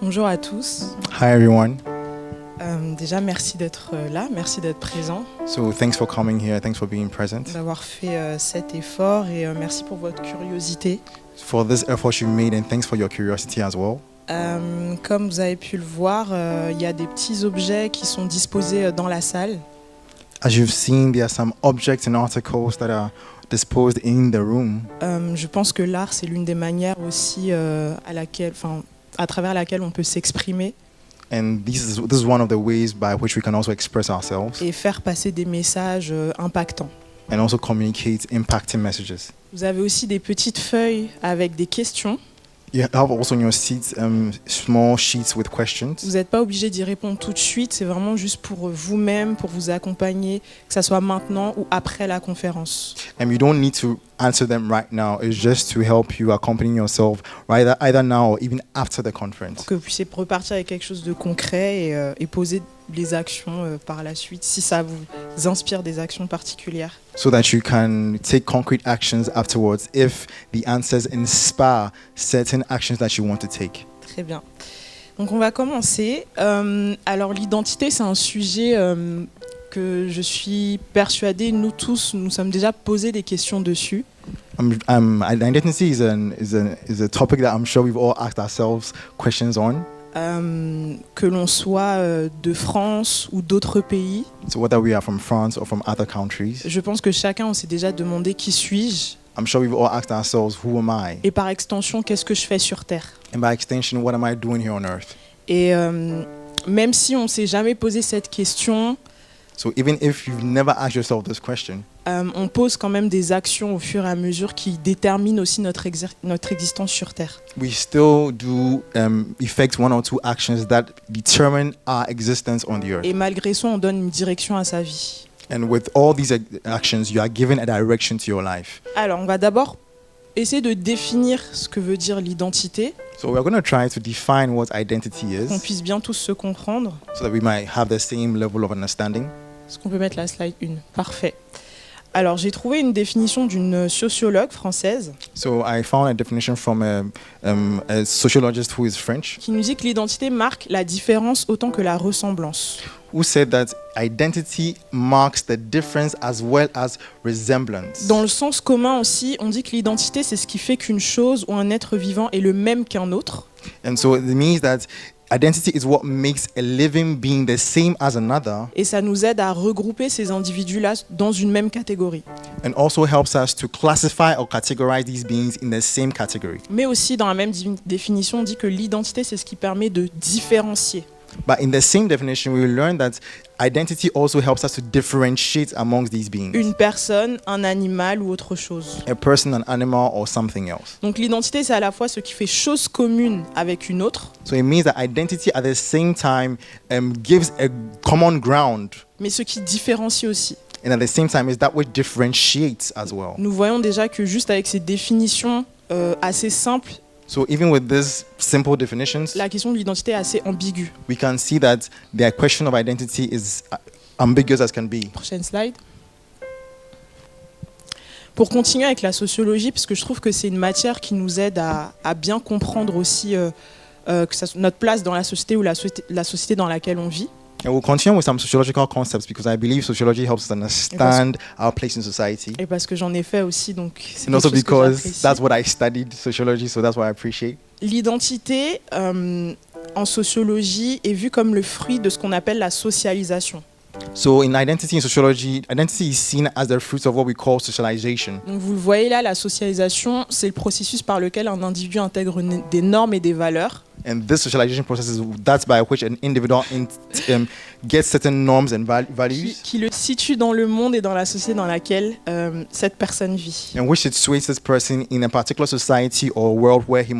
Bonjour à tous. Hi everyone. Déjà, merci d'être là, merci d'être présent, So thanks for coming here. Thanks for being present. d'avoir fait cet effort et merci pour votre curiosité. For this effort you've made and thanks for your curiosity as well. Comme vous avez pu le voir, il y a des petits objets qui sont disposés dans la salle. As you've seen, there are some objects and articles that are disposed in the room. Je pense que l'art, c'est l'une des manières aussi à travers laquelle on peut s'exprimer And this is one of the ways by which we can also express ourselves et faire passer des messages impactants. and also communicate impacting messages. Vous avez aussi des petites feuilles avec des questions. You have also on your seats small sheets with questions. Vous n'êtes pas obligé d'y répondre tout de suite, c'est vraiment juste pour vous-même, pour vous accompagner, que ça soit maintenant ou après la conférence. And you don't need to answer them right now. It's just to help you accompany yourself either now or even after the conference. Pour que vous puissiez repartir avec quelque chose de concret et poser les actions par la suite, si ça vous inspire des actions particulières. So that you can take concrete actions afterwards if the answers inspire certain actions that you want to take. Très bien. Donc on va commencer. Alors l'identité, c'est un sujet que je suis persuadée, nous tous, nous sommes déjà posé des questions dessus. Identity is a topic that I'm sure we've all asked ourselves questions on. Que l'on soit de France ou d'autres pays. So whether we are from France or from other countries, Je pense que chacun, on s'est déjà demandé qui suis-je I'm sure we've all asked ourselves, who am I? et par extension, qu'est-ce que je fais sur Terre. And by extension, what am I doing here on earth? Et même si on ne s'est jamais posé cette question, So even if you've never asked yourself this question, on pose quand même des actions au fur et à mesure qui déterminent aussi notre existence sur Terre. we still do effect one or two actions that determine our existence on the earth. Et malgré ça, on donne une direction à sa vie. And with all these actions, you are given a direction to your life. Alors, on va d'abord essayer de définir ce que veut dire l'identité, So we're going to try to define what identity qu'on is puisse bien tous se comprendre. so that we might have the same level of understanding. Est-ce qu'on peut mettre la slide 1 ? Parfait. Alors, j'ai trouvé une définition d'une sociologue française So I found a definition from a sociologist who is French, qui nous dit que l'identité marque la différence autant que la ressemblance. who said that identity marks the difference as well as resemblance. Dans le sens commun aussi, on dit que l'identité, c'est ce qui fait qu'une chose ou un être vivant est le même qu'un autre. And so it means that identity is what makes a living being the same as another, Et ça nous aide à regrouper ces individus-là dans une même catégorie. and also helps us to classify or categorize these beings in the same category. Mais aussi, dans la même définition, on dit que l'identité, c'est ce qui permet de différencier. But in the same definition, we will learn that identity also helps us to differentiate amongst these beings. Une personne, un animal ou autre chose. A person, an animal, or something else. Donc l'identité, c'est à la fois ce qui fait chose commune avec une autre, So it means that identity at the same time gives a common ground, mais ce qui différencie aussi. and at the same time is that which differentiates as well. Nous voyons déjà que juste avec ces définitions assez simples, So even with these simple definitions, la question de l'identité est assez ambiguë. we can see that the question of identity is ambiguous as can be. Prochaine slide. Pour continuer avec la sociologie, parce que je trouve que c'est une matière qui nous aide à bien comprendre aussi notre place dans la société ou la société dans laquelle on vit. And we'll continue with some sociological concepts because I believe sociology helps us understand our place in society. Et parce que j'en ai fait aussi, donc c'est And also quelque chose que because j'apprécie. that's what I studied, sociology, so that's what I appreciate. L'identité en sociologie est vue comme le fruit de ce qu'on appelle la socialisation. So in identity in sociology, identity is seen as the fruit of what we call socialization. Donc vous le voyez là, la socialisation, c'est le processus par lequel un individu intègre des normes et des valeurs And this socialization process is that's by which an individual gets certain norms and values, qui le situe dans le monde et dans la société dans laquelle cette personne vit. and which situates this person in a particular society or world where he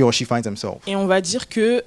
or she finds himself. Et on va dire que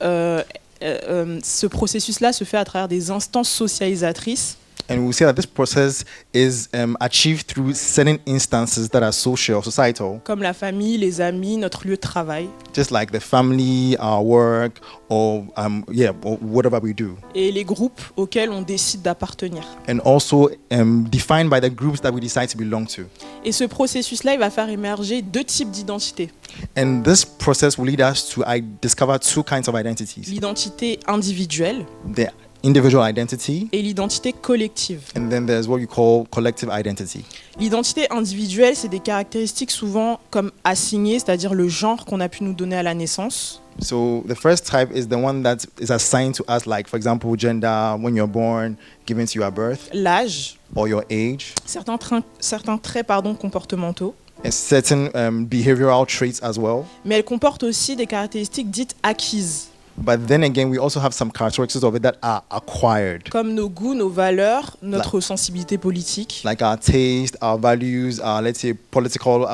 ce processus-là se fait à travers des instances socialisatrices And we say that this process is achieved through certain instances that are social, societal, comme la famille, les amis, notre lieu de travail, just like the family, our work, or or whatever we do. et les groupes auxquels on décide d'appartenir. And also defined by the groups that we decide to belong to. Et ce processus-là, il va faire émerger deux types d'identité. And this process will lead us to discover two kinds of identities. L'identité individuelle The individual identity, et l'identité collective. and then there's what you call collective identity. L'identité individuelle, c'est des caractéristiques souvent comme assignées, c'est-à-dire le genre qu'on a pu nous donner à la naissance. So the first type is the one that is assigned to us, like for example, gender, when you're born, given to you at birth, L'âge, or your age, certains traits comportementaux, and certain behavioral traits as well. mais elle comporte aussi des caractéristiques dites acquises, But then again, we also have some characteristics of it that are acquired, comme nos goûts, nos valeurs, notre sensibilité politique. like our taste, our values, our, let's say, political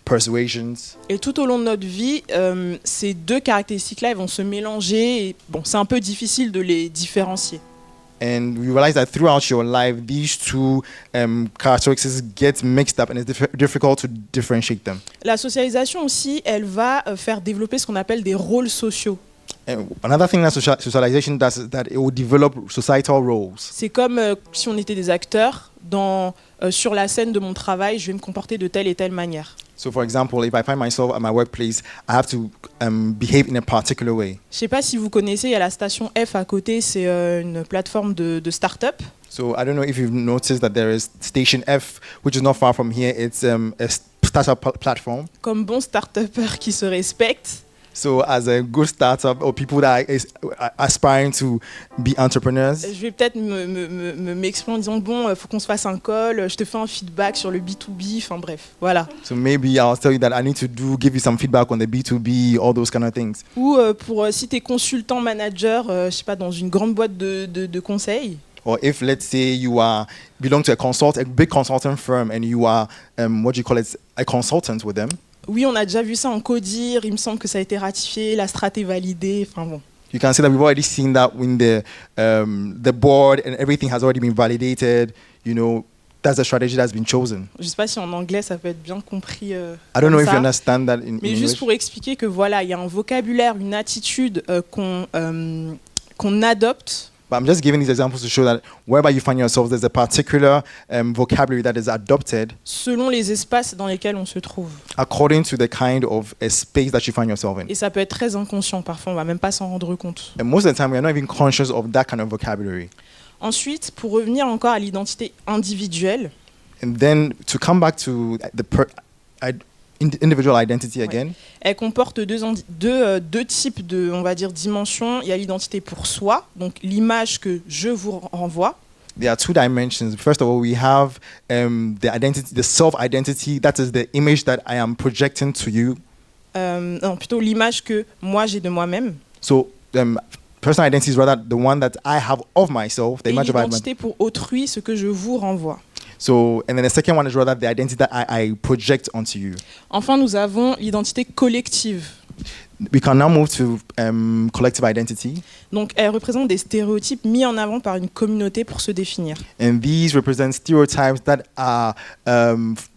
persuasions. Et tout au long de notre vie, ces deux caractéristiques-là, elles vont se mélanger. Et, bon, c'est un peu difficile de les différencier. And we realize that throughout your life, these two characteristics get mixed up, and it's difficult to differentiate them. La socialisation aussi, elle va faire développer ce qu'on appelle des rôles sociaux. And another thing that socialization does is that it will develop societal roles. C'est comme si on était des acteurs. Sur la scène de mon travail, je vais me comporter de telle et telle manière. So, for example, if I find myself at my workplace, I have to behave in a particular way. Je ne sais pas si vous connaissez, il y a la station F à côté, c'est une plateforme de start-up. So, I don't know if you've noticed that there is Station F, which is not far from here. It's a startup platform. Comme bon start-upper qui se respecte, So, as a good startup or people that are aspiring to be entrepreneurs, je vais peut-être m'exprimer en disant bon, faut qu'on se fasse un call, je te fais un feedback sur le B2B, enfin bref, voilà. so maybe I'll tell you that I need to give you some feedback on the B2B, all those kind of things. Ou si tu es consultant manager, je sais pas, dans une grande boîte de conseil, Or if, let's say, you belong to a big consulting firm, and you are a consultant with them. oui, on a déjà vu ça en CODIR, il me semble que ça a été ratifié, la strate est validée, enfin bon. You can see that we've already seen that when the board and everything has already been validated. You know, that's the strategy that's been chosen. Je sais pas si en anglais ça peut être bien compris. I don't know comme if ça. you understand that in Mais English. juste pour expliquer que voilà, il y a un vocabulaire, une attitude qu'on adopte. But I'm just giving these examples to show that wherever you find yourself, there's a particular vocabulary that is adopted Selon les espaces dans lesquels on se trouve. according to the kind of a space that you find yourself in. Et ça peut être très inconscient, parfois on va même pas s'en rendre compte. And most of the time, we are not even conscious of that kind of vocabulary. Ensuite, pour revenir encore à l'identité individuelle, And then to come back to individual identity again, elle comporte deux types de, on va dire, dimensions. Il y a l'identité pour soi, donc l'image que je vous renvoie. there are two dimensions. First of all, we have the self-identity. That is the image that I am projecting to you. Non, plutôt l'image que moi j'ai de moi-même. So, personal identity is rather the one that I have of myself, the Et image of l'identité pour autrui, ce que je vous renvoie. So, and then the second one is rather the identity that I project onto you. Enfin, nous avons l'identité collective. We can now move to collective identity. Donc, elle représente des stéréotypes mis en avant par une communauté pour se définir. And these represent stereotypes that are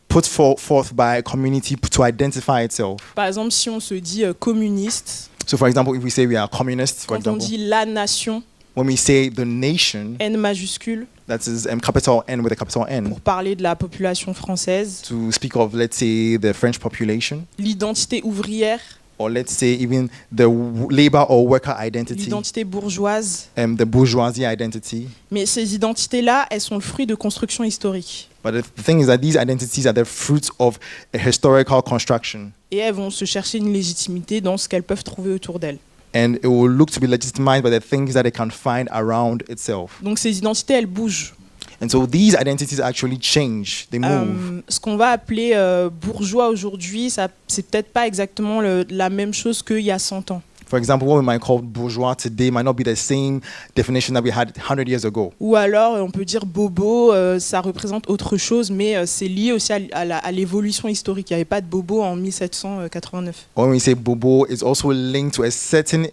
put forth by a community to identify itself. Par exemple, si on se dit communiste, So, for example, if we say we are communists, for quand on example, dit la nation, when we say the nation, N majuscule, that is capital N with a capital N, pour parler de la population française, to speak of, let's say, the French population, l'identité ouvrière, or let's say even the labor or worker identity, l'identité bourgeoise. the bourgeoisie identity. Mais ces identités-là, elles sont le fruit de constructions historiques. But the thing is that these identities are the fruits of a historical construction, Et elles vont se chercher une légitimité dans ce qu'elles peuvent trouver autour d'elles. and it will look to be legitimized by the things that it can find around itself. Donc ces identités, elles bougent. And so these identities actually change, they move. Ce qu'on va appeler bourgeois aujourd'hui, c'est peut-être pas exactement la même chose qu'il y a 100 ans. For example, what we might call bourgeois today might not be the same definition that we had 100 years ago. Ou alors, on peut dire bobo, ça représente autre chose, mais c'est lié aussi à l'évolution historique. Il n'y avait pas de bobo en 1789. When we say bobo, it's also linked to a certain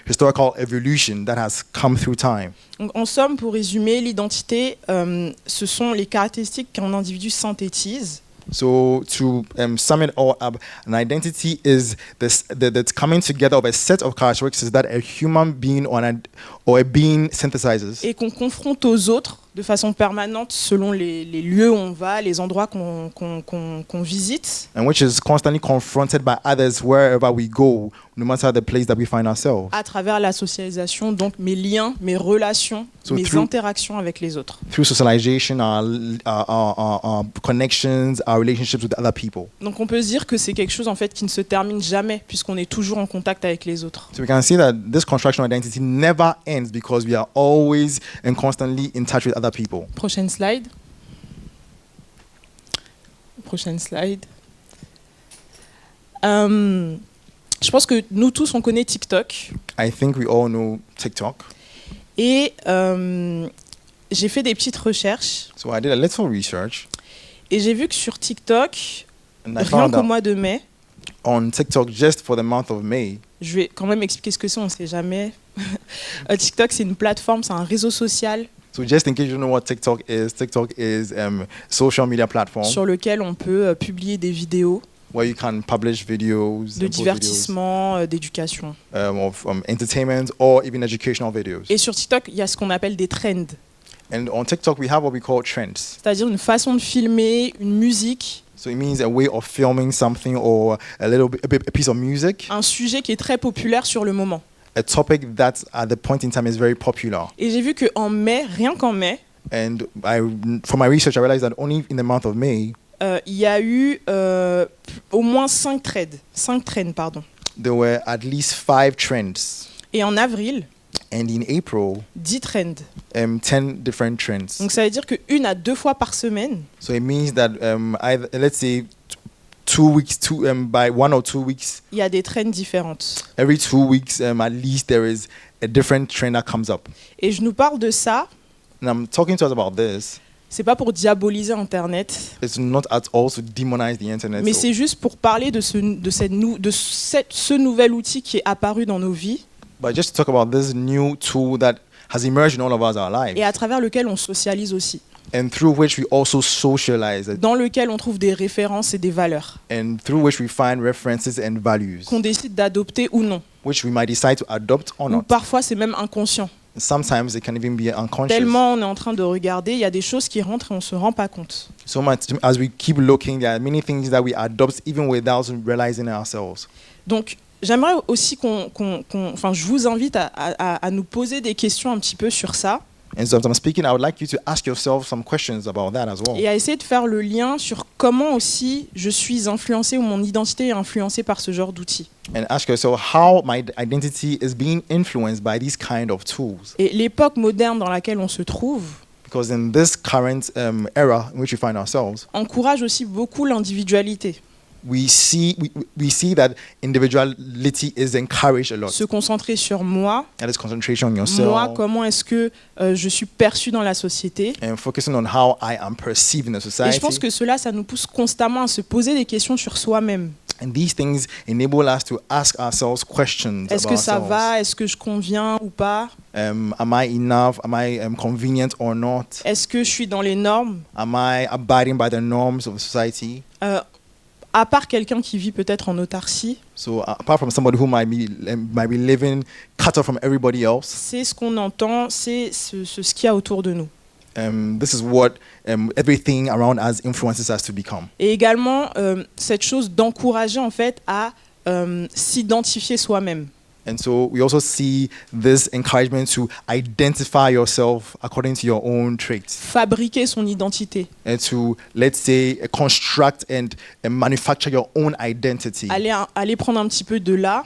historical evolution that has come through time. Donc, en somme, pour résumer, l'identité, ce sont les caractéristiques qu'un individu synthétise. So to sum it all up, an identity is the coming together of a set of characteristics that a human being or a being synthesizes. Et qu'on confronte aux autres de façon permanente selon les lieux où on va, les endroits qu'on visite. And which is constantly confronted by others wherever we go, no matter the place that we find ourselves. À travers la socialisation, donc mes liens, mes relations, So mes interactions avec les autres. Through socialization, our connections, our relationships with other people. Donc on peut se dire que c'est quelque chose en fait qui ne se termine jamais puisqu'on est toujours en contact avec les autres. So we can see that this construction of identity never ends because we are always and constantly in touch with other people. Prochaine slide. Prochaine slide. Je pense que nous tous, on connaît TikTok. I think we all know TikTok. Et j'ai fait des petites recherches. So I did a little research. Et j'ai vu que sur TikTok, And I rien found qu'au out mois de mai, on TikTok just for the month of May. je vais quand même expliquer ce que c'est, on ne sait jamais. TikTok, c'est une plateforme, c'est un réseau social So just in case you don't know what TikTok is social media platform sur lequel on peut publier des vidéos where you can publish videos, de and post videos, divertissement, d'éducation. of entertainment or even educational videos. Et sur TikTok, il y a ce qu'on appelle des trends, And on TikTok, we have what we call trends. c'est-à-dire une façon de filmer, une musique, So it means a way of filming something or a piece of music, un sujet qui est très populaire sur le moment. a topic that at the point in time is very popular. Et j'ai vu qu'en mai, rien qu'en mai, And from my research, I realized that only in the month of May, il y a eu au moins 5 trends, pardon. there were at least 5 trends. Et en avril, And in April, 10 trends. 10 different trends. Donc ça veut dire qu'une à 2 fois par semaine, So it means that let's say 2 weeks, by 1 or 2 weeks, il y a des trends différentes. every 2 weeks, at least there is a different trend that comes up. Et je nous parle de ça, And I'm talking to us about this. c'est pas pour diaboliser Internet, It's not at all to demonize the internet. mais c'est juste pour parler de ce nouvel outil qui est apparu dans nos vies But just to talk about this new tool that has emerged in all of our lives, et à travers lequel on socialise aussi, and through which we also socialize, dans lequel on trouve des références et des valeurs and through which we find references and values, qu'on décide d'adopter ou non. which we might decide to adopt or Ou not. parfois c'est même inconscient. Sometimes it can even be unconscious. Tellement on est en train de regarder, il y a des choses qui rentrent et on ne se rend pas compte. So much as we keep looking, there are many things that we adopt even without realizing ourselves. Donc j'aimerais aussi je vous invite à nous poser des questions un petit peu sur ça And so as I'm speaking, I would like you to ask yourself some questions about that as well. et à essayer de faire le lien sur comment aussi je suis influencée ou mon identité est influencée par ce genre d'outils. And ask yourself how my identity is being influenced by these kind of tools. Et l'époque moderne dans laquelle on se trouve Because in this current era in which we find ourselves, encourage aussi beaucoup l'individualité, we see that individuality is encouraged a lot. se concentrer sur moi, That is concentration on yourself, moi, comment est-ce que je suis perçue dans la société. and focusing on how I am perceived in the Et society. je pense que cela, ça nous pousse constamment à se poser des questions sur soi-même. And these things enable us to ask ourselves questions Est-ce about que ça ourselves. va? Est-ce que je conviens ou pas? Am I enough? Am I convenient or not? Est-ce que je suis dans les normes? Am I abiding by the norms of society? À part quelqu'un qui vit peut-être en autarcie, So apart from somebody who might be living cut off from everybody else, c'est ce qu'on entend, c'est ce qu'il y a autour de nous. this is what everything around us influences us to become. Et également, cette chose d'encourager en fait à s'identifier soi-même. And so we also see this encouragement to identify yourself according to your own traits, Fabriquer son identité. and to, let's say, construct and manufacture your own identity, Aller prendre un petit peu de là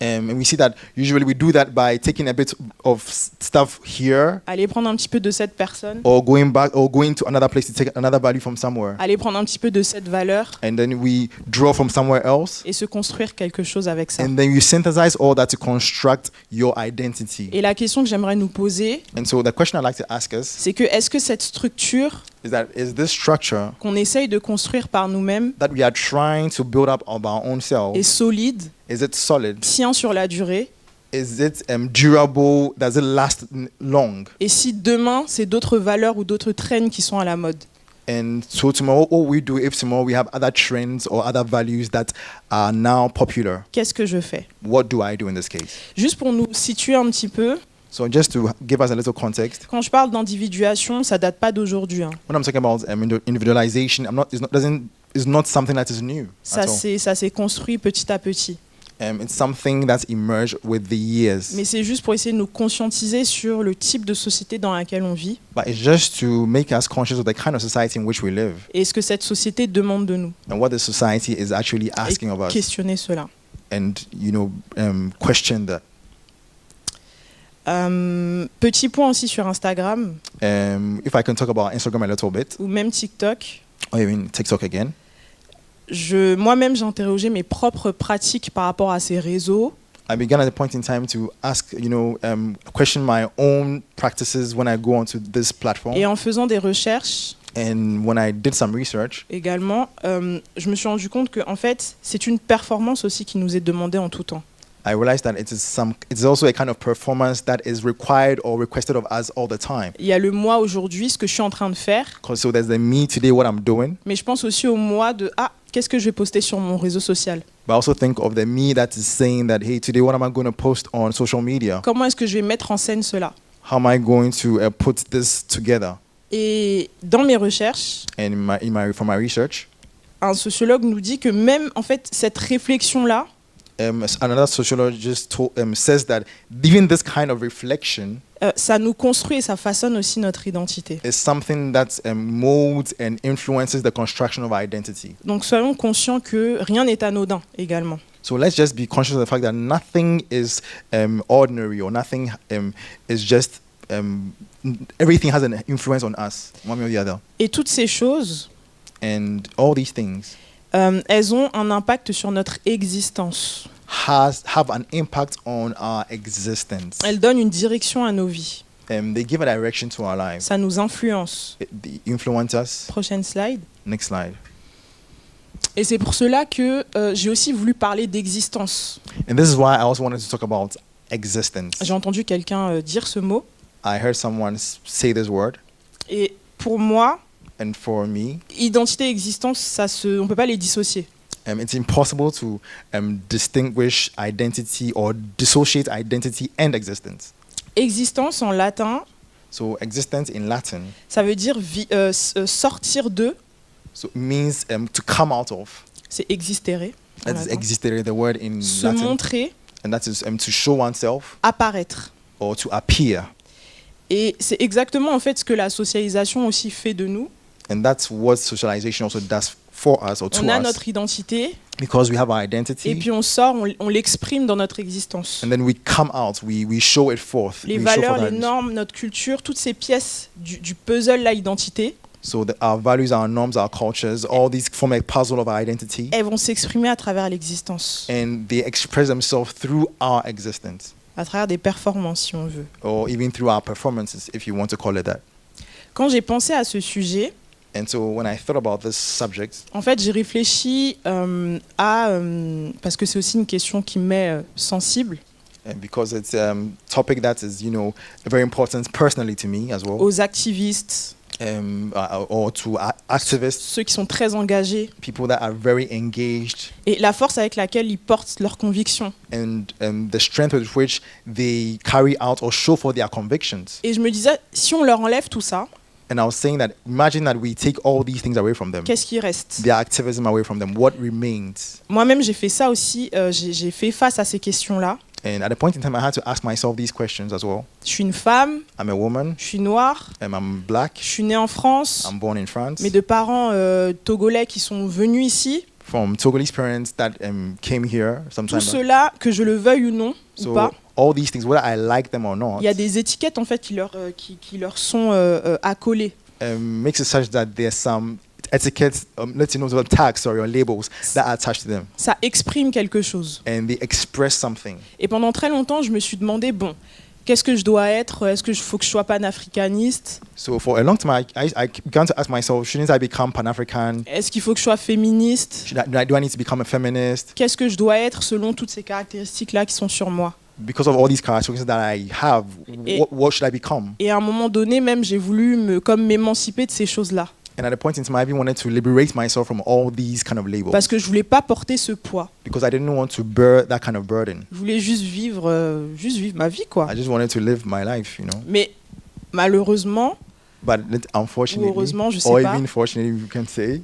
And we see that usually we do that by taking a bit of stuff here, aller prendre un petit peu de cette personne, or going back, or going to another place to take another value from somewhere. aller prendre un petit peu de cette valeur And then we draw from somewhere else. et se construire quelque chose avec ça. And then you synthesize all that to construct your identity. Et la question que j'aimerais nous poser, And so the question I'd like to ask us c'est que est-ce que cette structure is this structure qu'on essaye de construire par nous-mêmes that we are trying to build up of our own est selves, solide, is it solid? tient sur la durée? Is it durable? Does it last long? Et si demain, c'est d'autres valeurs ou d'autres trends qui sont à la mode? And so tomorrow, what we do if tomorrow we have other trends or other values that are now popular, Qu'est-ce que je fais? what do I do in this case? Juste pour nous situer un petit peu, So just to give us a little context, quand je parle d'individuation, ça date pas d'aujourd'hui, hein. when I'm talking about individualization, it's not something that is new Ça at all. s'est construit petit à petit. It's something that's emerged with the years. Mais c'est juste pour essayer de nous conscientiser sur le type de société dans laquelle on vit But it's just to make us conscious of the kind of society in which we live et ce que cette société demande de nous. and what the society is actually asking of Et us, questionner cela. and question that. Petit point aussi sur Instagram If I can talk about Instagram a little bit, ou même TikTok. or even TikTok again, Moi-même, j'ai interrogé mes propres pratiques par rapport à ces réseaux. I began at a point in time to ask, question my own practices when I go onto this platform. Et en faisant des recherches And when I did some research, également, je me suis rendu compte que en fait, c'est une performance aussi qui nous est demandée en tout temps. I realized that it's also a kind of performance that is required or requested of us all the time. Il y a le moi aujourd'hui, ce que je suis en train de faire, So there's the me today, what I'm doing, mais je pense aussi au moi de qu'est-ce que je vais poster sur mon réseau social? but I also think of the me that is saying that, hey, today what am I going to post on social media? Comment est-ce que je vais mettre en scène cela? How am I going to put this together? Et dans mes recherches, And from my research, un sociologue nous dit que même en fait cette réflexion-là, another sociologist says that even this kind of reflection ça nous construit et ça façonne aussi notre identité. is something that molds and influences the construction of our identity. Donc soyons conscients que rien n'est anodin également. So let's just be conscious of the fact that nothing is ordinary, or nothing is just everything has an influence on us, one way or the other. Et toutes ces choses, And all these things elles ont un impact sur notre existence. have an impact on our existence. Elles donnent une direction à nos vies. They give a direction to our lives. Ça nous influence. They influence us. Prochaine slide. Next slide. Et c'est pour cela que j'ai aussi voulu parler d'existence. And this is why I also wanted to talk about existence. J'ai entendu quelqu'un dire ce mot. I heard someone say this word, Et pour moi, and for me, identité et existence, on ne peut pas les dissocier. it's impossible to distinguish identity or dissociate identity and existence. Existence en latin, So existence in Latin, ça veut dire sortir de, so it means to come out of. c'est existere. en That is latin. existere, the word in Se Latin, montrer, and that is to show oneself apparaître. or to appear. Et c'est exactement en fait ce que la socialisation aussi fait de nous. And that's what socialization also does for us or to On a us, notre identité because we have our et identity, puis on sort, on l'exprime dans notre existence. and then we come out, we show it forth. Les We show valeurs, forth les our- normes, notre culture, toutes ces pièces du puzzle, la identité, So our values, our norms, our cultures, all these form a puzzle of our identity, elles vont s'exprimer à travers l'existence, and they express themselves through our existence, à travers des performances si on veut. or even through our performances, if you want to call it that. Quand j'ai pensé à ce sujet, And so when I thought about this subject, en fait, j'ai réfléchi parce que c'est aussi une question qui m'est sensible, and because it's a topic that is, very important personally to me as well, aux activistes, or to activists, ceux qui sont très engagés, people that are very engaged, et la force avec laquelle ils portent leurs convictions. and the strength with which they carry out or show for their convictions. Et je me disais, si on leur enlève tout ça, And I was saying that imagine that we take all these things away from them, qu'est-ce qui reste? their activism away from them, what remains? Moi-même, j'ai fait ça aussi, j'ai fait face à ces questions-là. And at a point in time, I had to ask myself these questions as well. Je suis une femme, I'm a woman, je suis noire, I'm black, je suis née en France, I'm born in France, mais de parents togolais qui sont venus ici. from Togolese parents that came here Tout sometime. cela, que je le veuille ou non, ou So pas, all these things, whether I like them or not, il y a des étiquettes en fait qui leur sont accolées. makes it such that there's some etiquettes, let's know, tags or labels that are attached to them, Ça exprime quelque chose. and they express something. Et pendant très longtemps, je me suis demandé, bon, qu'est-ce que je dois être? Est-ce qu'il faut que je sois panafricaniste? So for a long time, I began to ask myself, shouldn't I become Pan-African? Est-ce qu'il faut que je sois féministe? Do I need to become a feminist? Qu'est-ce que je dois être selon toutes ces caractéristiques-là qui sont sur moi? Because of all these characteristics that I have, Et- what should I become? Et à un moment donné, même, j'ai voulu m'émanciper de ces choses-là. And at a point in time, I even wanted to liberate myself from all these kind of labels Parce que je voulais pas porter ce poids. because I didn't want to bear that kind of burden. Je voulais juste vivre ma vie, quoi. I just wanted to live my life, you know. Mais malheureusement, But ou unfortunately, heureusement, je sais or pas, even fortunately, you can say,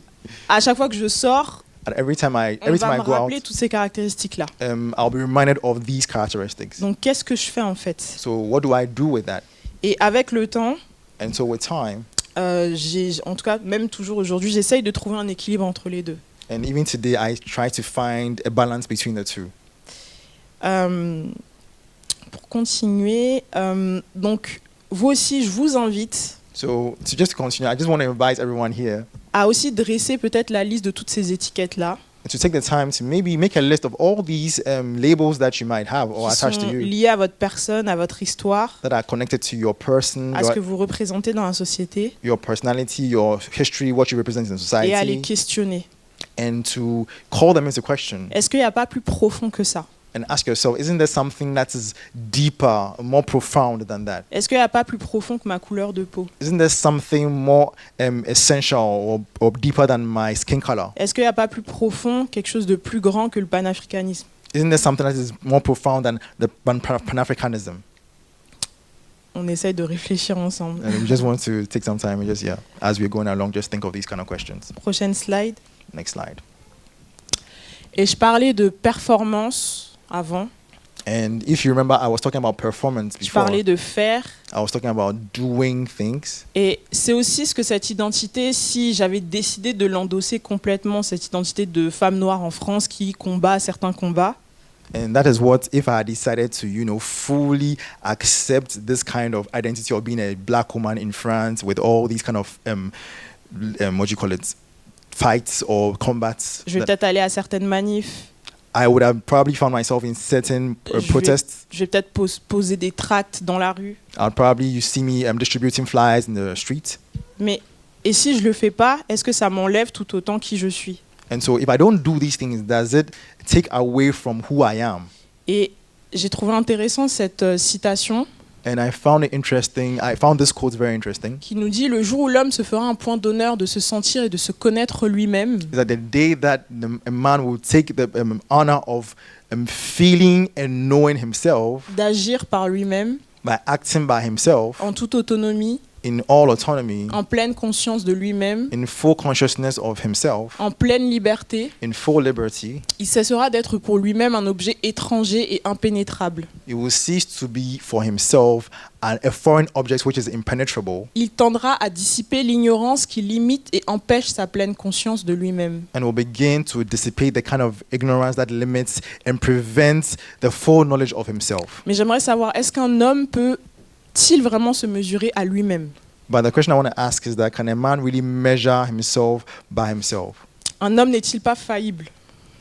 à chaque fois que je sors, and every time on I va me go out, rappeler toutes ces caractéristiques-là. I'll be reminded of these characteristics. Donc, qu'est-ce que je fais en fait? So what do I do with that? Et avec le temps, And so with time, en tout cas, même toujours aujourd'hui, j'essaye de trouver un équilibre entre les deux. and even today, I try to find a balance between the two. Pour continuer, donc vous aussi, je vous invite So to just continue, I just want to invite everyone here à aussi dresser peut-être la liste de toutes ces étiquettes-là to take the time to maybe make a list of all these labels that you might have or qui attached to sont you liées à votre personne, à votre histoire, that are connected to your person, à ce que vous représentez dans la société, your personality, your history, what you represent in et à les society, questionner. and to call them into question Est-ce qu'il n'y a pas plus profond que ça? and ask yourself, isn't there something that is deeper, more profound than that? Est-ce qu'il n'y a pas plus profond que ma couleur de peau? Isn't there something more essential or deeper than my skin color? Est-ce qu'il n'y a pas plus profond, quelque chose de plus grand que le panafricanisme? Isn't there something that is more profound than the Pan-Africanism? On essaye de réfléchir ensemble. And we just want to take some time and just, as we're going along, just think of these kind of questions. Prochaine slide. Next slide. Et je parlais de performance avant. And if you remember, I was talking about performance Je before. parlais de faire. I was talking about doing things. Et c'est aussi ce que cette identité, si j'avais décidé de l'endosser complètement, cette identité de femme noire en France qui combat certains combats, And that is what, if I had decided to, fully accept this kind of identity of being a black woman in France with all these kind of, what do you call it, fights or combats, je vais peut-être aller à certaines manifs, I would have probably found myself in certain protests. je vais peut-être poser des tracts dans la rue. You see me distributing flyers in the street. Mais et si je le fais pas, est-ce que ça m'enlève tout autant qui je suis? And so if I don't do these things, does it take away from who I am? Et j'ai trouvé intéressant cette citation And I found it interesting. I found this quote very interesting. qui nous dit: le jour où l'homme se fera un point d'honneur de se sentir et de se connaître lui-même, Is that the day that a man will take the honor of feeling and knowing himself d'agir par lui-même, by acting by himself en toute autonomie, in all autonomy, en pleine conscience de lui-même, in full consciousness of himself, en pleine liberté, in full liberty, il cessera d'être pour lui-même un objet étranger et impénétrable. he will cease to be for himself a foreign object which is impenetrable, Il tendra à dissiper l'ignorance qui limite et empêche sa pleine conscience de lui-même. and will begin to dissipate the kind of ignorance that limits and prevents the full knowledge of himself. Mais j'aimerais savoir, est-ce qu'un homme peut-il vraiment se mesurer à lui-même? But the question I want to ask is that can a man really measure himself by himself? Un homme n'est-il pas faillible?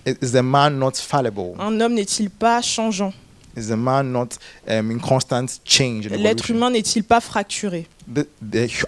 Is the man not fallible? Un homme n'est-il pas changeant? Is the man not in constant change? And L'être evolution? humain n'est-il pas fracturé?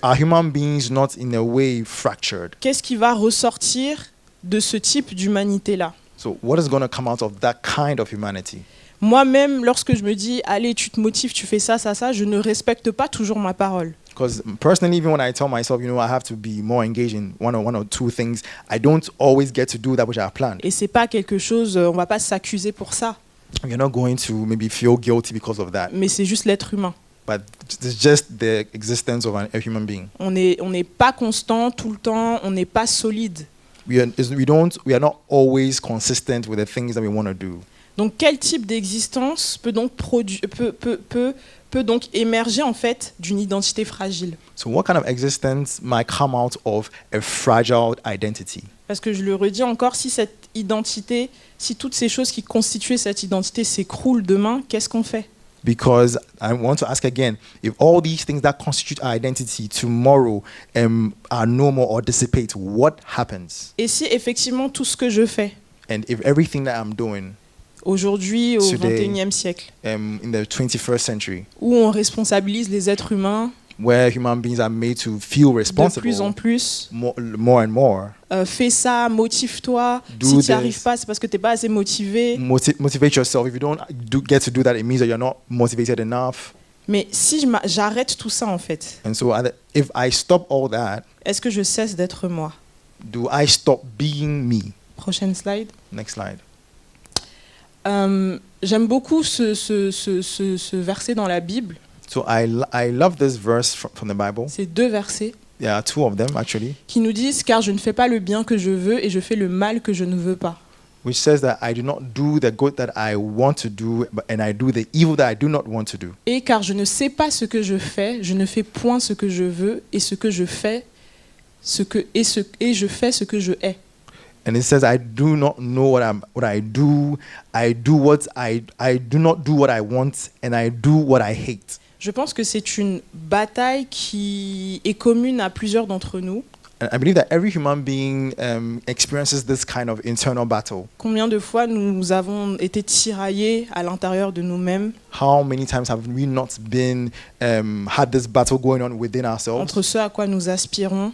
Are human beings not in a way fractured? Qu'est-ce qui va ressortir de ce type d'humanité-là? So what is going to come out of that kind of humanity? Moi-même, lorsque je me dis, allez, tu te motives, tu fais ça, je ne respecte pas toujours ma parole. Because personally, even when I tell myself, I have to be more engaged in one or two things, I don't always get to do that which I have planned. Et c'est pas quelque chose, on va pas s'accuser pour ça, You're not going to maybe feel guilty because of that, mais c'est juste l'être humain. but it's just the existence of a human being. On n'est pas constant tout le temps, on n'est pas solide. We are not always consistent with the things that we want to do. Donc quel type d'existence peut donc peut donc émerger en fait d'une identité fragile? So what kind of existence might come out of a fragile identity? Parce que je le redis encore, si cette identité, si toutes ces choses qui constituaient cette identité s'écroulent demain, qu'est-ce qu'on fait? Because I want to ask again, if all these things that constitute our identity tomorrow are no more or dissipate, what happens? Et si effectivement tout ce que je fais And if everything that I'm doing aujourd'hui, au Today. 21e siècle, in the 21st century, où on responsabilise les êtres humains where human beings are made to feel de plus responsible en plus, more and more, fais ça, motive-toi, Do si tu n'y this. arrives pas, c'est parce que tu n'es pas assez motivé. motivate yourself. If you don't get to do that, it means that you're not motivated enough. Mais si j'arrête tout ça en fait, And so if I stop all that, est-ce que je cesse d'être moi? do I stop being me? Prochaine slide. Next slide. J'aime beaucoup ce verset dans la Bible. So I love this verse from the Bible. C'est 2 versets There are 2 of them actually, qui nous disent « Car je ne fais pas le bien que je veux et je fais le mal que je ne veux pas. which says that I do not do the good that I want to do, and I do the evil that I do not want to do. Et car je ne sais pas ce que je fais, je ne fais point ce que je veux et ce que je fais, et je fais ce que je hais. » And it says, I do not know what I do. I do not do what I want, and I do what I hate. Je pense que c'est une bataille qui est commune à plusieurs d'entre nous. And I believe that every human being experiences this kind of internal battle. Combien de fois nous avons été tiraillés à l'intérieur de nous-mêmes How many times have we not been had this battle going on within ourselves, entre ce à quoi nous aspirons,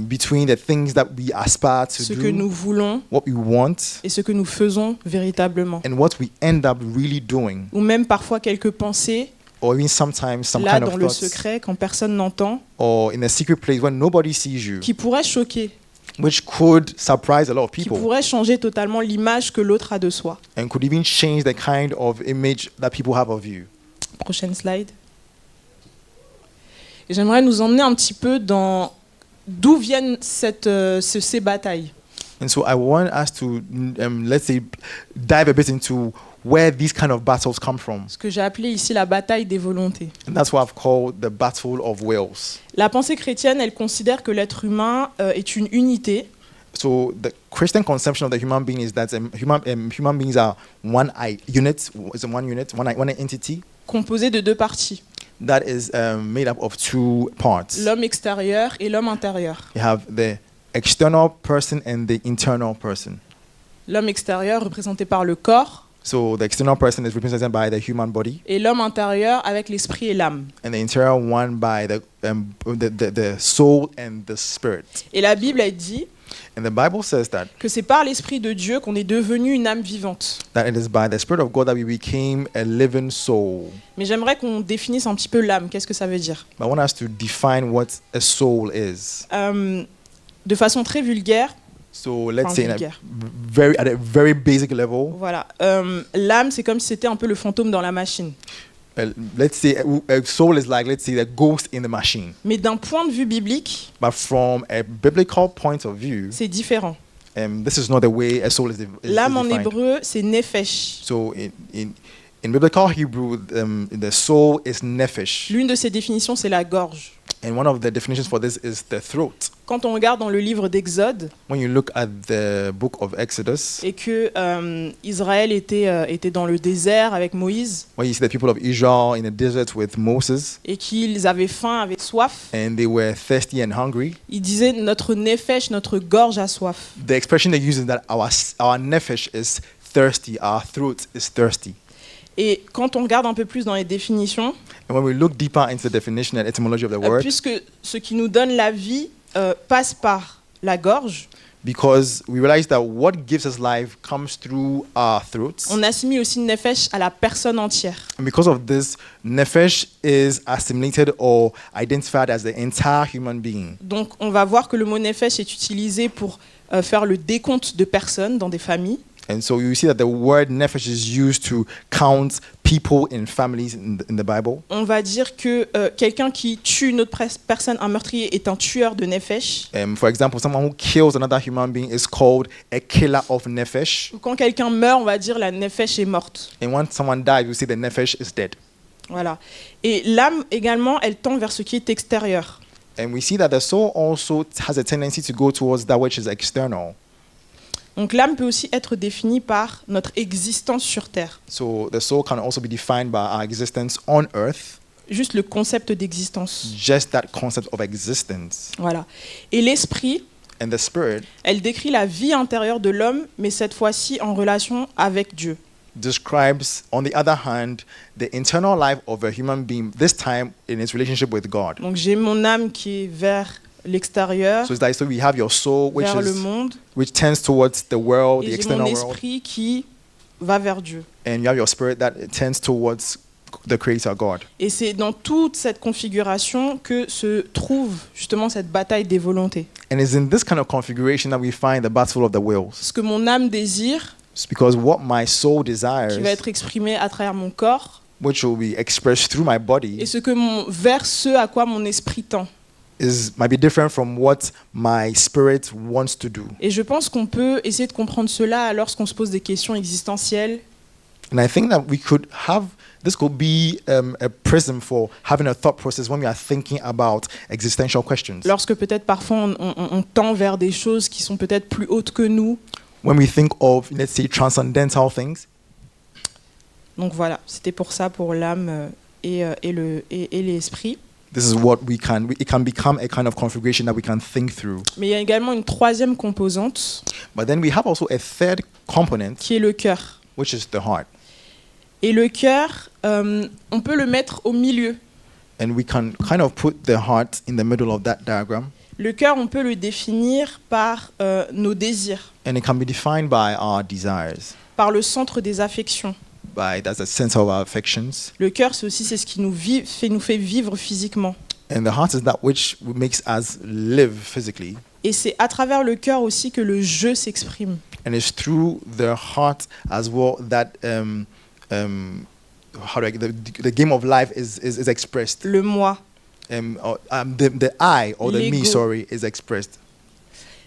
between the things that we aspire to ce que do, nous voulons what we want, et ce que nous faisons véritablement? and what we end up really doing, Ou même parfois quelques pensées, or even sometimes some là kind dans of le thoughts, secret, quand personne n'entend, or in a secret place when nobody sees you, qui pourraient choquer, which could surprise a lot of qui people. pourraient changer totalement l'image que l'autre a de soi. And could even change the kind of image that people have of you. Prochaine slide. Et j'aimerais nous emmener un petit peu dans d'où viennent ces batailles. And so I want us to, let's say, dive a bit into where these kind of battles come from. Ce que j'ai appelé ici la bataille des volontés. And that's what I've called the battle of wills. La pensée chrétienne, elle considère que l'être humain est une unité So the Christian conception of the human being is that human beings are one unit, one entity composée de 2 parties, that is made up of 2 parts. l'homme extérieur et l'homme intérieur. You have the external person and the internal person. L'homme extérieur représenté par le corps So the external person is represented by the human body, et l'homme intérieur avec l'esprit et l'âme. and the interior one by the soul and the spirit. Et la Bible, elle dit And the Bible says que c'est par l'esprit de Dieu qu'on est devenu une âme vivante. that it is by the Spirit of God that we became a living soul. Mais j'aimerais qu'on définisse un petit peu l'âme. Qu'est-ce que ça veut dire? But I want us to define what a soul is. De façon très vulgaire, So let's Enfin, say vulgaire. at a very basic level, voilà. L'âme, c'est comme si c'était un peu le fantôme dans la machine. let's say a soul is like, let's say, the ghost in the machine. Mais d'un point de vue biblique, But from a biblical point of view, c'est différent. this is not the way a soul is L'âme en defined. hébreu, c'est nefesh. So in biblical Hebrew, the soul is nephesh. L'une de ces définitions, c'est la gorge. And one of the definitions for this is the throat. Quand on regarde dans le livre d'Exode When you look at the book of Exodus, et que Israël était dans le désert avec Moïse where you see the people of Israel in the desert with Moses, et qu'ils avaient faim, avaient soif, and they were thirsty and hungry, ils disaient notre nefesh, notre gorge a soif. the expression they use is that our nephesh is thirsty, our throat is thirsty. Et quand on regarde un peu plus dans les définitions, And when we look deeper into the definition and etymology of the word, puisque ce qui nous donne la vie passe par la gorge, because we realize that what gives us life comes through our throats. on assimile aussi nefesh à la personne entière. And because of this, nephesh is assimilated or identified as the entire human being. Donc on va voir que le mot nefesh est utilisé pour faire le décompte de personnes dans des familles. And so you see that the word nephesh is used to count people in families in the Bible. On va dire que quelqu'un qui tue une autre personne, un meurtrier, est un tueur de nefesh. For example, someone who kills another human being is called a killer of nephesh. Ou quand quelqu'un meurt, on va dire la nefesh est morte. And when someone dies, you see the nephesh is dead. Voilà. Et l'âme également, elle tend vers ce qui est extérieur. And we see that the soul also has a tendency to go towards that which is external. Donc l'âme peut aussi être définie par notre existence sur Terre. So the soul can also be defined by our existence on earth, Juste le concept d'existence. just that concept of existence. Voilà. Et l'esprit, And the spirit elle décrit la vie intérieure de l'homme, mais cette fois-ci en relation avec Dieu. describes, on the other hand, the internal life of a human being, this time in its relationship with God. Donc j'ai mon âme qui est vers l'extérieur, So it's like, so we have your soul, vers le monde, which tends towards the world, et the j'ai external mon world, esprit qui va vers Dieu. and you have your spirit that tends towards the Creator God. Et c'est dans toute cette configuration que se trouve justement cette bataille des volontés. And it's in this kind of configuration that we find the battle of the wills. Ce que mon âme désire, It's because what my soul qui desires, va être exprimé à travers mon corps, which will be expressed through my et body, vers ce à quoi mon esprit tend. might be different from what my spirit wants to do. Et je pense qu'on peut essayer de comprendre cela lorsqu'on se pose des questions existentielles. And I think that we could have, this could be a prism for having a thought process when we are thinking about existential questions. Lorsque peut-être parfois on tend vers des choses qui sont peut-être plus hautes que nous. When we think of, let's say, transcendental things. Donc voilà, c'était pour ça, pour l'âme et l'esprit. This is what it can become a kind of configuration that we can think through. Mais il y a également une troisième composante But then we have also a third component, qui est le cœur. which is the heart. Et le cœur, on peut le mettre au milieu. And we can kind of put the heart in the middle of that diagram. Le cœur, on peut le définir par nos désirs, And it can be defined by our desires, par le centre des affections. that's the center of our affections. Le cœur, c'est aussi ce qui nous fait vivre physiquement. And the heart is that which makes us live physically. Et c'est à travers le cœur aussi que le je s'exprime. And it's through the heart as well that the game of life is expressed. Le moi, The I or the me, L'ego. sorry, is expressed.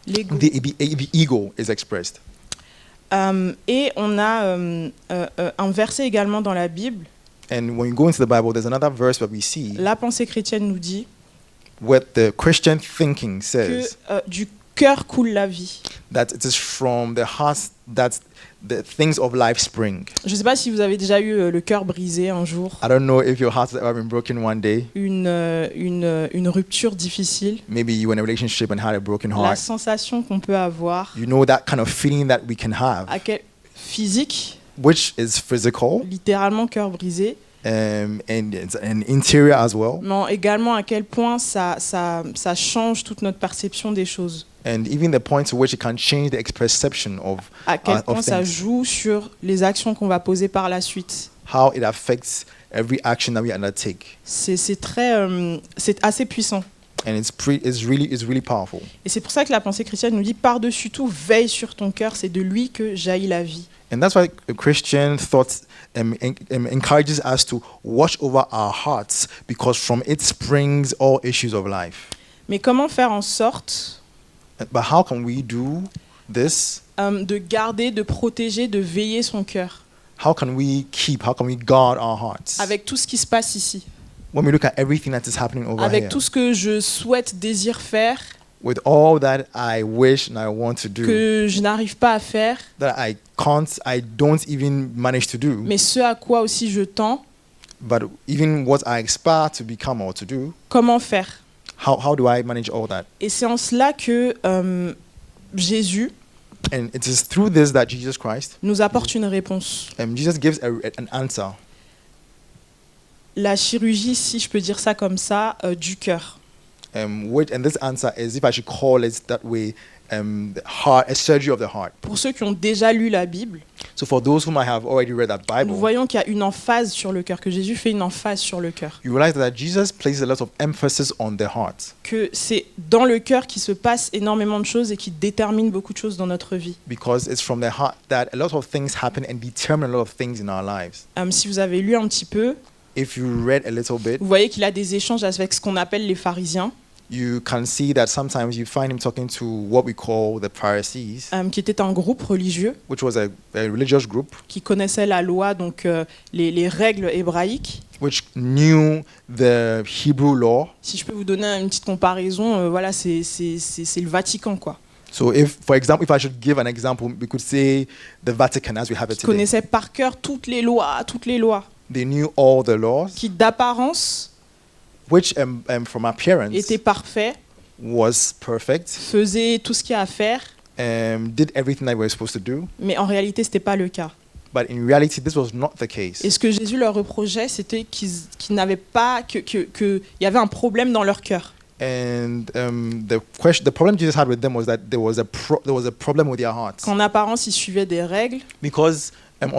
l'ego. The ego is expressed. Et on a un verset également dans la Bible. And when you go into the Bible, there's another verse that we see La pensée chrétienne nous dit what the Christian thinking que says, du cœur coule la vie. that it is from the heart that the things of life spring. Je ne sais pas si vous avez déjà eu le cœur brisé un jour, I don't know if your heart has ever been broken one day. une rupture difficile. Maybe you were in a relationship and had a broken La heart. sensation qu'on peut avoir, You know that kind of feeling that we can have, physique, which is physical, littéralement cœur brisé, and it's an interior as well, mais également à quel point ça change toute notre perception des choses. and even the point to which it can change the perception of À quel point ça things, joue sur les actions qu'on va poser par la suite. how it affects every action that we undertake, C'est assez puissant. and it's really powerful. Et c'est pour ça que la pensée chrétienne nous dit par-dessus tout, veille sur ton cœur, c'est de lui que jaillit la vie. And that's why a Christian thought encourages us to watch over our hearts, because from it springs all issues of life. Mais comment faire en sorte But how can we do this? de garder, de protéger, de veiller son cœur How can we guard our hearts? avec tout ce qui se passe ici, When we look at everything that is happening over avec here, tout ce que je souhaite, désire faire, with all that I wish and I want to do, que je n'arrive pas à faire, that I don't even manage to do, mais ce à quoi aussi je tends, but even what I aspire to become or to do, comment faire? how do I manage all that? Et c'est en cela que Jésus And it is through this that Jesus Christ, nous apporte une réponse. Jesus gives an answer. La chirurgie, si je peux dire ça comme ça, du cœur. And this answer is, if I should call it that way, a surgery of the heart. Pour ceux qui ont déjà lu la Bible, So for those whom I have already read that nous Bible, voyons qu'il y a une emphase sur le cœur, que Jésus fait une emphase sur le cœur. you realize that Jesus places a lot of emphasis on the heart, Que c'est dans le cœur qu'il se passe énormément de choses et qui détermine beaucoup de choses dans notre vie. because it's from the heart that a lot of things happen and determine a lot of things in our lives. Si vous avez lu un petit peu, If you read a little bit, vous voyez qu'il a des échanges avec ce qu'on appelle les pharisiens, you can see that sometimes you find him talking to what we call the Pharisees, qui était un groupe religieux which was a religious group qui connaissait la loi, donc les règles hébraïques. which knew the Hebrew law. Si je peux vous donner une petite comparaison, voilà, c'est le Vatican, quoi. So if, for example, if I should give an example, we could say the Vatican as we have it qui today. connaissait par cœur toutes les lois, They knew all the laws, qui d'apparence which from appearance étaient parfaits, was perfect, faisaient tout ce qu'il y a à faire, did everything that we were supposed to do. mais en réalité, ce n'était pas le cas. But in reality, this was not the case. Et ce que Jésus leur reprochait, c'était qu'ils n'avaient pas, qu'il y avait un problème dans leur cœur. And the problem Jesus had with them was that there was a problem with their hearts. Qu'en apparence, ils suivaient des règles, Because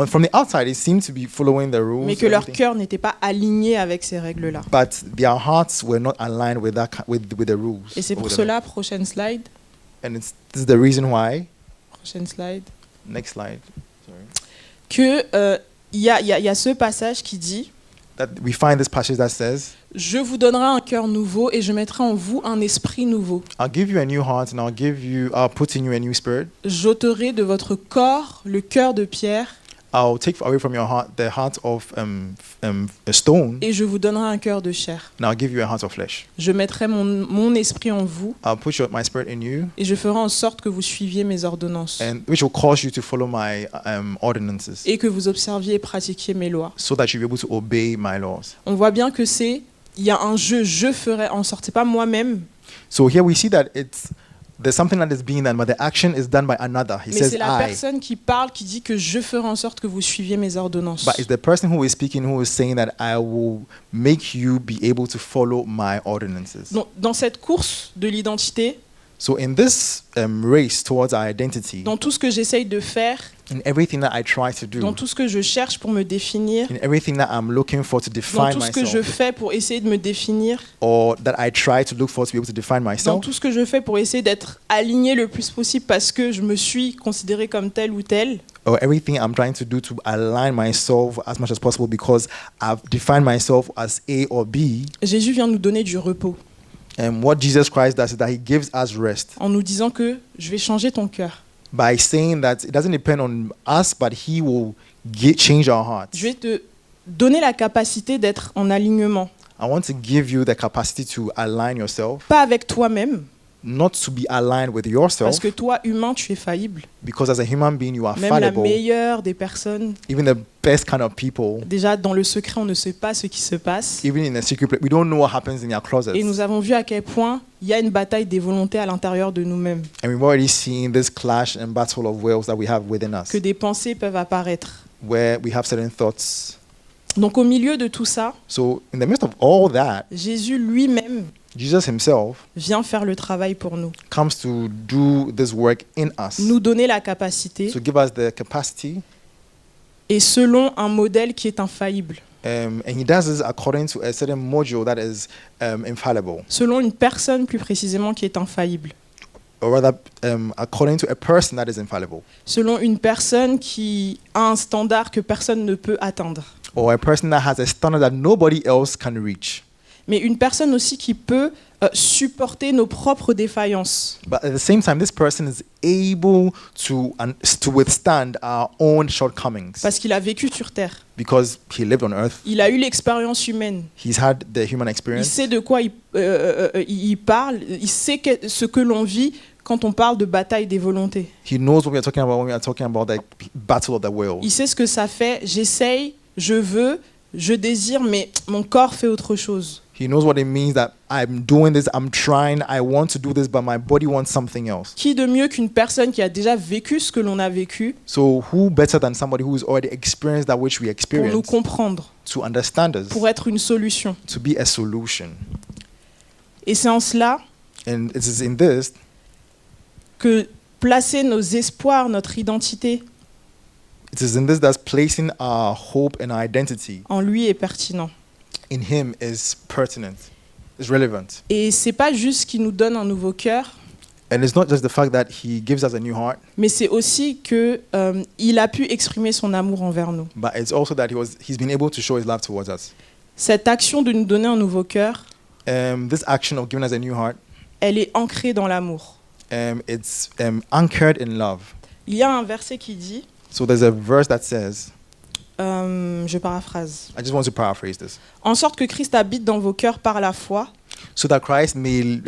from the outside, they seemed to be following the rules, mais que leur everything. cœur n'était pas aligné avec ces règles-là. But their hearts were not aligned with that with the rules. Et c'est or pour with the cela, prochaine slide, law. And this is the reason why. prochaine slide, Next slide. Sorry. que il y a ce passage qui dit That we find this passage that says, je vous donnerai un cœur nouveau et je mettrai en vous un esprit nouveau. "I'll give you a new heart, and I'll put in you a new spirit. J'ôterai de votre corps le cœur de pierre I'll take away from your heart the heart of a stone, et je vous donnerai un cœur de chair. and I'll give you a heart of flesh. Je mettrai mon esprit en vous I'll put my spirit in you, et je ferai en sorte que vous suiviez mes ordonnances and which will cause you to follow my ordinances, et que vous observiez et pratiquiez mes lois. so that you'll be able to obey my laws." On voit bien que il y a un je ferai en sorte, c'est pas moi-même, So here we see that there's something that is being done, but the action is done by another. He mais says c'est la I. personne qui parle qui dit que je ferai en sorte que vous suiviez mes ordonnances. But it's the person who is speaking who is saying that I will make you be able to follow my ordinances. Donc, dans cette course de l'identité, So in this race towards our identity, dans tout ce que j'essaye de faire, in everything that I try to dans do, tout ce que je cherche pour me définir, in everything that I'm looking for to dans define tout ce que je myself, fais pour essayer de me définir, or that I try to look for to be able to define dans myself, tout ce que je fais pour essayer d'être aligné le plus possible parce que je me suis considéré comme tel ou tel, or everything I'm trying to do to align myself as much as possible because I've defined myself as A or B. Jésus vient nous donner du repos And what Jesus Christ does is that he gives us rest en nous disant que je vais changer ton cœur. by saying that it doesn't depend on us, but he will change our hearts. Je vais te donner la capacité d'être en alignement, I want to give you the capacity to align yourself, pas avec toi-même, not to be aligned with yourself, parce que toi, humain, tu es faillible. because as a human being you are Même la fallible. meilleure des personnes, Even the best kind of people, déjà dans le secret, on ne sait pas ce qui se passe. even in a secret place, we don't know what happens in their closets. Et nous avons vu à quel point il y a une bataille des volontés à l'intérieur de nous-mêmes, And we've already seen this clash and battle of wills that we have within us, que des pensées peuvent apparaître. where we have certain thoughts. Donc au milieu de tout ça, So in the midst of all that, Jésus lui-même Jesus himself vient faire le travail pour nous, comes to do this work in us, nous donner la capacité, to give us the capacity, et selon un modèle qui est infaillible, and he does this according to a certain module that is infallible, selon une personne plus précisément qui est infaillible, or rather according to a person that is infallible, selon une personne qui a un standard que personne ne peut atteindre, or a person that has a standard that nobody else can reach. mais une personne aussi qui peut supporter nos propres défaillances. But at the same time, this person is able to withstand our own shortcomings Parce qu'il a vécu sur Terre. because he lived on earth. Il a eu l'expérience humaine. He's had the human Il experience. sait de quoi il parle. Il sait ce que l'on vit quand on parle de bataille des volontés. He knows what we are talking about when we are talking about the battle of the will. Il sait ce que ça fait. J'essaye, je veux, je désire, mais mon corps fait autre chose. He knows what it means that I'm doing this, I'm trying, I want to do this, but my body wants something else. Qui de mieux qu'une personne qui a déjà vécu ce que l'on a vécu So who better than somebody who has already experienced that which we pour experience nous comprendre, to understand us, pour être une solution. to be a solution? Et c'est en cela And it is in this que placer nos espoirs, notre identité that placing our hope and our identity en lui est pertinent. in him is pertinent, is relevant. Et c'est pas juste qu'il nous donne un nouveau cœur, And it's not just the fact that he gives us a new heart, mais c'est aussi que il a pu exprimer son amour envers nous. but it's also that he's been able to show his love towards us. Cette action de nous donner un nouveau cœur, This action of giving us a new heart, elle est ancrée dans l'amour. it's anchored in love. Il y a un verset qui dit, So there's a verse that says, je paraphrase, I just want to paraphrase this. en sorte que Christ habite dans vos cœurs par la foi, so that Christ may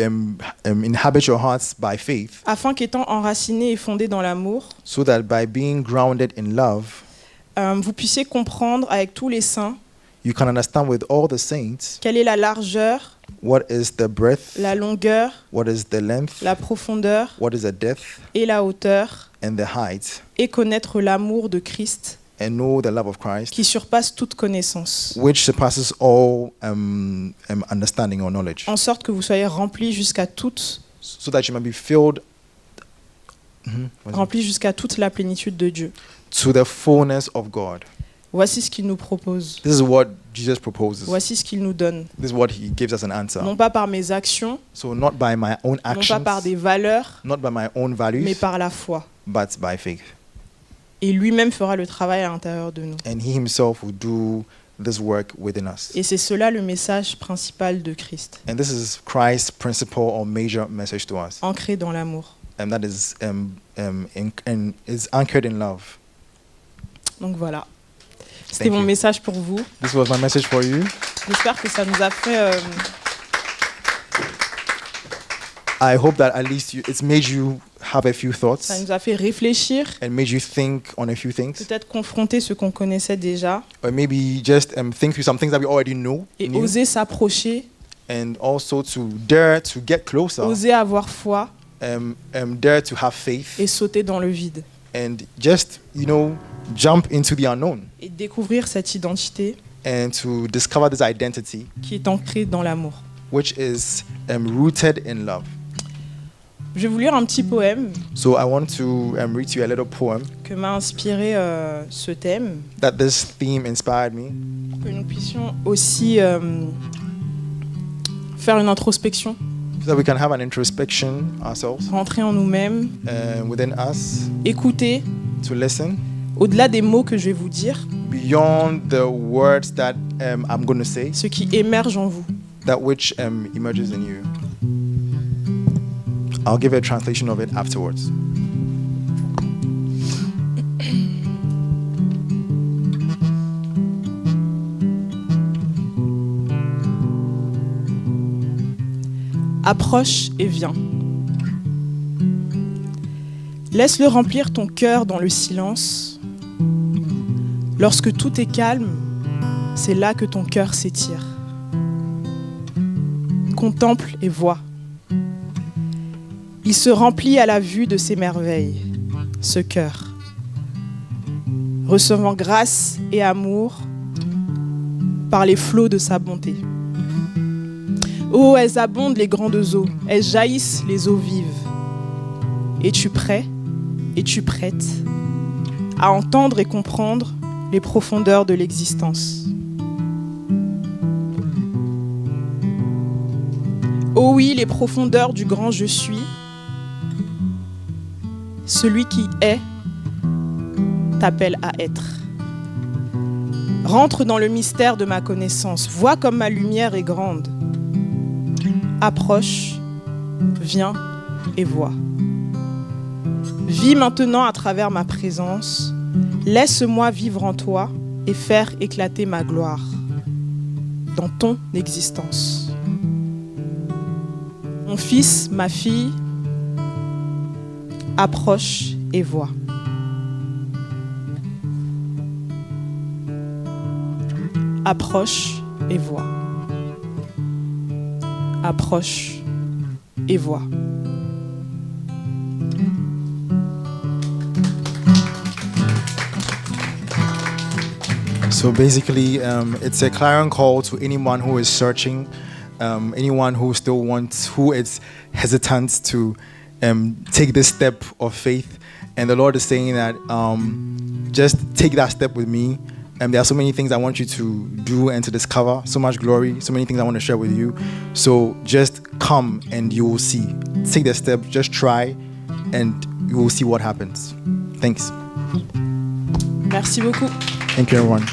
inhabit your hearts by faith, afin qu'étant enracinés et fondés dans l'amour, so that by being grounded in love, vous puissiez comprendre avec tous les saints you can understand with all the saints quelle est la largeur, what is the breadth, la longueur, what is the length, la profondeur what is the depth, et la hauteur, and the height, et connaître l'amour de Christ and know the love of Christ, qui surpasse toute connaissance, which surpasses all understanding or knowledge, en sorte que vous soyez remplis jusqu'à toute, so that you may be filled remplis jusqu'à toute la plénitude de Dieu. to the fullness of God. Voici ce qu'il nous propose. This is what Jesus proposes. Voici ce qu'il nous donne. This is what he gives us an answer. Non pas par mes actions, So not by my own non actions, pas par des valeurs, not by my own values, mais par la foi. but by faith. Et lui-même fera le travail à l'intérieur de nous. And he himself will do this work within us. Et c'est cela le message principal de Christ, And this is Christ's principal or major message to us. ancré dans l'amour. And that is is anchored in love. Donc voilà. C'était Thank mon you. message pour vous. This was my message for you. J'espère que ça nous a fait I hope that at least it's made you have a few thoughts ça nous a fait réfléchir, and made you think on a few things, peut-être confronter ce qu'on connaissait déjà or maybe just think through some things that we already knew, et oser s'approcher, and also to dare to get closer, oser avoir foi dare to have faith, et sauter dans le vide and just jump into the unknown et découvrir cette identité and to discover this identity qui est ancrée dans l'amour. which is rooted in love. Je vais vous lire un petit poème So I want to read to you a little poem que m'a inspiré ce thème, that this theme inspired me, pour que nous puissions aussi faire une introspection, so that we can have an introspection ourselves rentrer en nous-mêmes, within us, écouter to listen au-delà des mots que je vais vous dire, beyond the words that I'm going to say, ce qui émerge en vous. that which emerges in you. I'll give a translation of it afterwards. Approche et viens. Laisse-le remplir ton cœur dans le silence. Lorsque tout est calme, c'est là que ton cœur s'étire. Contemple et vois. Il se remplit à la vue de ses merveilles, ce cœur, recevant grâce et amour par les flots de sa bonté. Oh, elles abondent les grandes eaux, elles jaillissent les eaux vives. Es-tu prêt, es-tu prête à entendre et comprendre les profondeurs de l'existence? Oh oui, les profondeurs du grand je suis. Celui qui est t'appelle à être. Rentre dans le mystère de ma connaissance. Vois comme ma lumière est grande. Approche, viens et vois. Vis maintenant à travers ma présence. Laisse-moi vivre en toi et faire éclater ma gloire dans ton existence. Mon fils, ma fille, approche et vois. Approche et vois. Approche et vois. So basically, it's a clarion call to anyone who is searching, anyone who still wants, who is hesitant to take this step of faith. And the Lord is saying that just take that step with me. And there are so many things I want you to do and to discover, so much glory, so many things I want to share with you. So just come and you will see. Take the step, just try, and you will see what happens. Thanks. Merci beaucoup. Thank you, everyone.